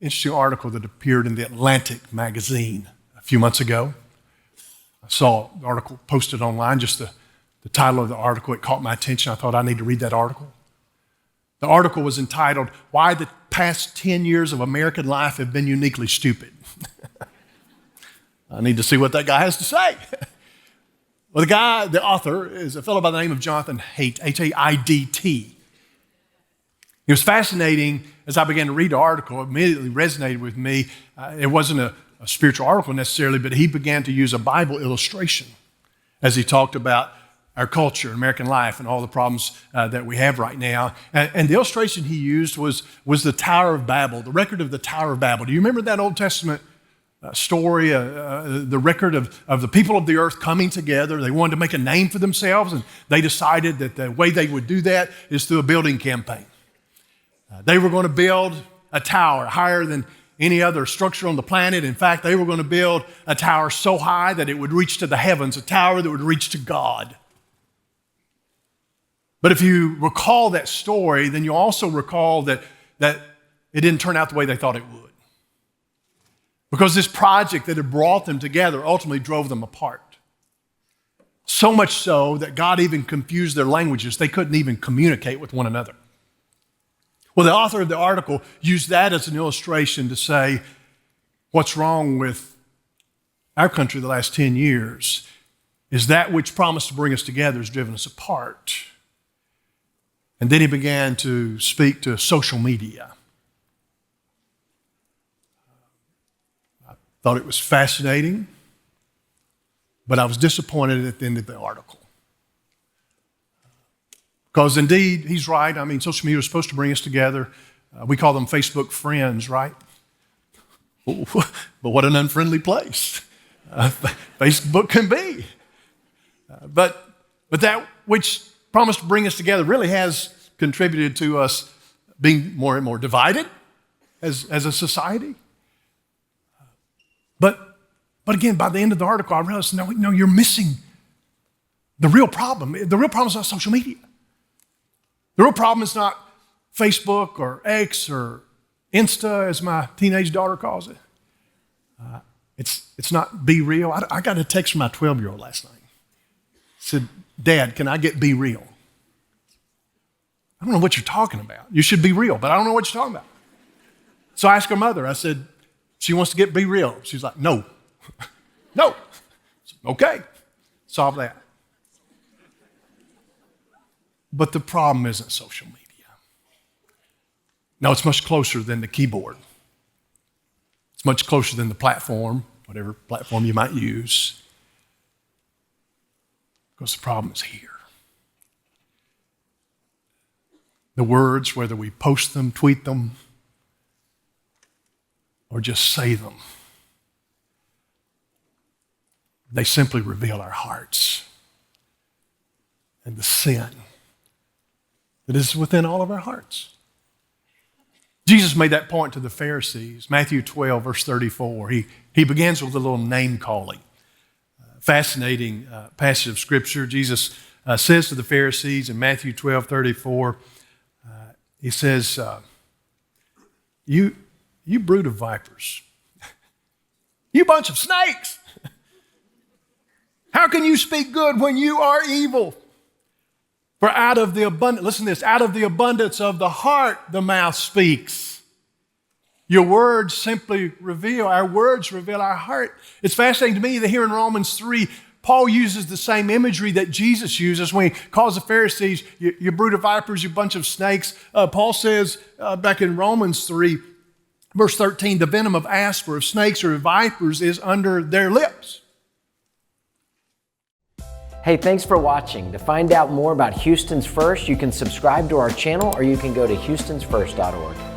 interesting article that appeared in the Atlantic magazine a few months ago. I saw the article posted online, just the title of the article. It caught my attention. I thought I need to read that article. The article was entitled, "Why the Past 10 Years of American Life Have Been Uniquely Stupid." I need to see what that guy has to say. Well, the author, is a fellow by the name of Jonathan Haidt, H-A-I-D-T. It was fascinating as I began to read the article. It immediately resonated with me. It wasn't a spiritual article necessarily, but he began to use a Bible illustration as he talked about our culture, American life, and all the problems that we have right now. And the illustration he used was the Tower of Babel, the record of the Tower of Babel. Do you remember that Old Testament story, the record of the people of the earth coming together? They wanted to make a name for themselves, and they decided that the way they would do that is through a building campaign. They were going to build a tower higher than any other structure on the planet. In fact, they were going to build a tower so high that it would reach to the heavens, a tower that would reach to God. But if you recall that story, then you also recall that it didn't turn out the way they thought it would. Because this project that had brought them together ultimately drove them apart. So much so that God even confused their languages. They couldn't even communicate with one another. Well, the author of the article used that as an illustration to say what's wrong with our country the last 10 years is that which promised to bring us together has driven us apart. And then he began to speak to social media. I thought it was fascinating, but I was disappointed at the end of the article. Because indeed, he's right. I mean, social media is supposed to bring us together. We call them Facebook friends, right? But what an unfriendly place Facebook can be. But that which promised to bring us together really has contributed to us being more and more divided as a society. But again, by the end of the article, I realized, no, you're missing the real problem. The real problem is not social media. The real problem is not Facebook or X or Insta, as my teenage daughter calls it. It's not Be Real. I got a text from my 12-year-old last night. It said, "Dad, can I get Be Real?" I don't know what you're talking about. You should be real, but I don't know what you're talking about. So I asked her mother. I said, "She wants to get Be Real." She's like, "No." No. Okay, solve that. But the problem isn't social media. No, it's much closer than the keyboard. It's much closer than the platform, whatever platform you might use. Because the problem is here. The words, whether we post them, tweet them, or just say them, they simply reveal our hearts and the sin that is within all of our hearts. Jesus made that point to the Pharisees. Matthew 12, verse 34. He begins with a little name calling. Fascinating passage of Scripture. Jesus says to the Pharisees in Matthew 12, 34, he says, you brood of vipers, you bunch of snakes, how can you speak good when you are evil? For out of the abundance, listen to this, out of the abundance of the heart, the mouth speaks. Your words simply reveal, our words reveal our heart. It's fascinating to me that here in Romans 3, Paul uses the same imagery that Jesus uses when he calls the Pharisees, you brood of vipers, you bunch of snakes. Paul says back in Romans 3, verse 13, the venom of asps or of snakes or of vipers is under their lips. Hey, thanks for watching. To find out more about Houston's First, you can subscribe to our channel or you can go to houstonsfirst.org.